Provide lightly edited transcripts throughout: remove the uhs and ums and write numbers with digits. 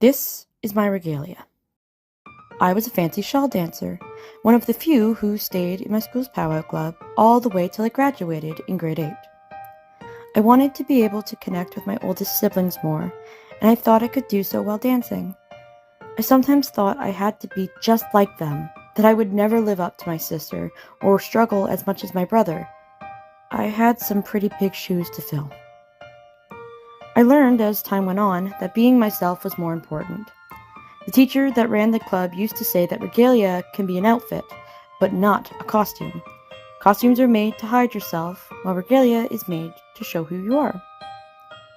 This is my regalia. I was a fancy shawl dancer, one of the few who stayed in my school's powwow club all the way till I graduated in grade 8. I wanted to be able to connect with my oldest siblings more, and I thought I could do so while dancing. I sometimes thought I had to be just like them, that I would never live up to my sister or struggle as much as my brother. I had some pretty big shoes to fill. I learned as time went on that being myself was more important. The teacher that ran the club used to say that regalia can be an outfit, but not a costume. Costumes are made to hide yourself, while regalia is made to show who you are.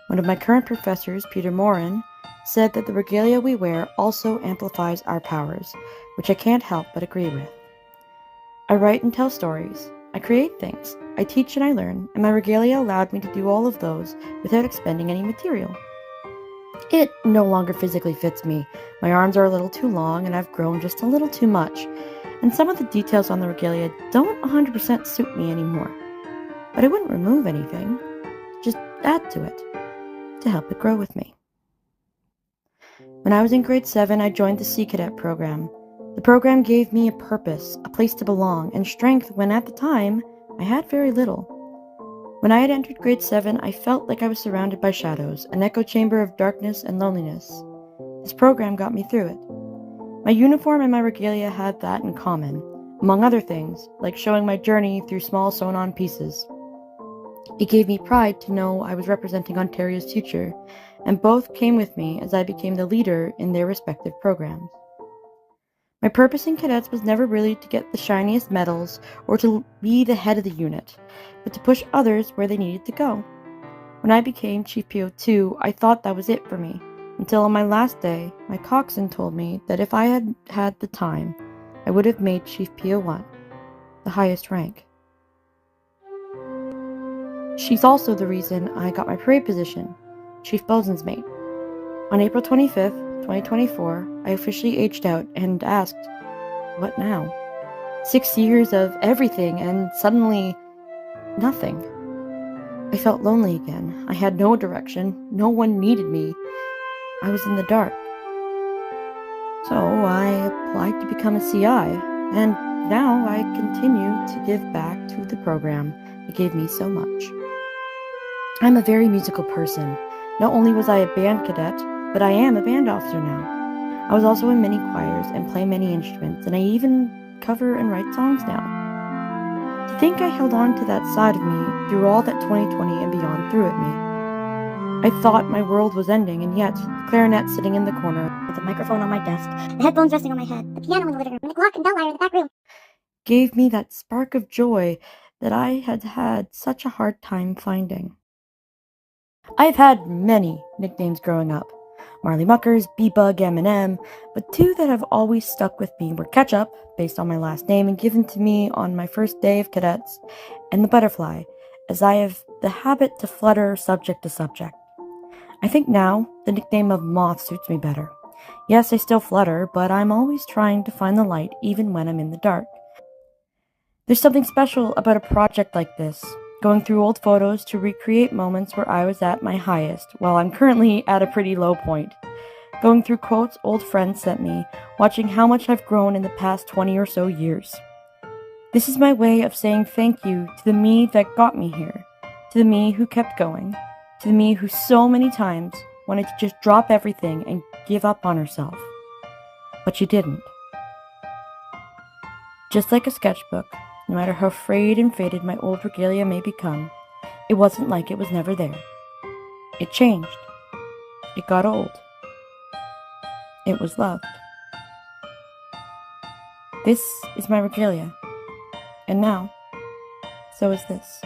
One of my current professors, Peter Morin, said that the regalia we wear also amplifies our powers, which I can't help but agree with. I write and tell stories. I create things. I teach and I learn, and my regalia allowed me to do all of those without expending any material. It no longer physically fits me. My arms are a little too long, and I've grown just a little too much, and some of the details on the regalia don't 100% suit me anymore. But I wouldn't remove anything, just add to it, to help it grow with me. When I was in grade 7, I joined the Sea Cadet program. The program gave me a purpose, a place to belong, and strength when at the time I had very little. When I had entered grade 7, I felt like I was surrounded by shadows, an echo chamber of darkness and loneliness. This program got me through it. My uniform and my regalia had that in common, among other things, like showing my journey through small sewn-on pieces. It gave me pride to know I was representing Ontario's future, and both came with me as I became the leader in their respective programs. My purpose in cadets was never really to get the shiniest medals or to be the head of the unit, but to push others where they needed to go. When I became Chief PO2, I thought that was it for me, until on my last day, my coxswain told me that if I had had the time, I would have made Chief PO1, the highest rank. She's also the reason I got my parade position, Chief Bosun's mate. On April 25th, 2024, I officially aged out and asked, what now? 6 years of everything and suddenly nothing. I felt lonely again. I had no direction. No one needed me. I was in the dark. So I applied to become a CI, and now I continue to give back to the program that gave me so much. I'm a very musical person. Not only was I a band cadet, but I am a band officer now. I was also in many choirs and play many instruments, and I even cover and write songs now. To think I held on to that side of me through all that 2020 and beyond threw at me. I thought my world was ending, and yet, the clarinet sitting in the corner, with the microphone on my desk, the headphones resting on my head, the piano in the living room, and the clock and bell lyre in the back room, gave me that spark of joy that I had had such a hard time finding. I've had many nicknames growing up. Marley Muckers, B-Bug, M&M, but two that have always stuck with me were Ketchup, based on my last name and given to me on my first day of cadets, and the Butterfly, as I have the habit to flutter subject to subject. I think now the nickname of Moth suits me better. Yes, I still flutter, but I'm always trying to find the light even when I'm in the dark. There's something special about a project like this, going through old photos to recreate moments where I was at my highest, while I'm currently at a pretty low point. Going through quotes old friends sent me, watching how much I've grown in the past 20 or so years. This is my way of saying thank you to the me that got me here, to the me who kept going, to the me who so many times wanted to just drop everything and give up on herself. But she didn't. Just like a sketchbook, no matter how frayed and faded my old regalia may become, it wasn't like it was never there. It changed. It got old. It was loved. This is my regalia. And now, so is this.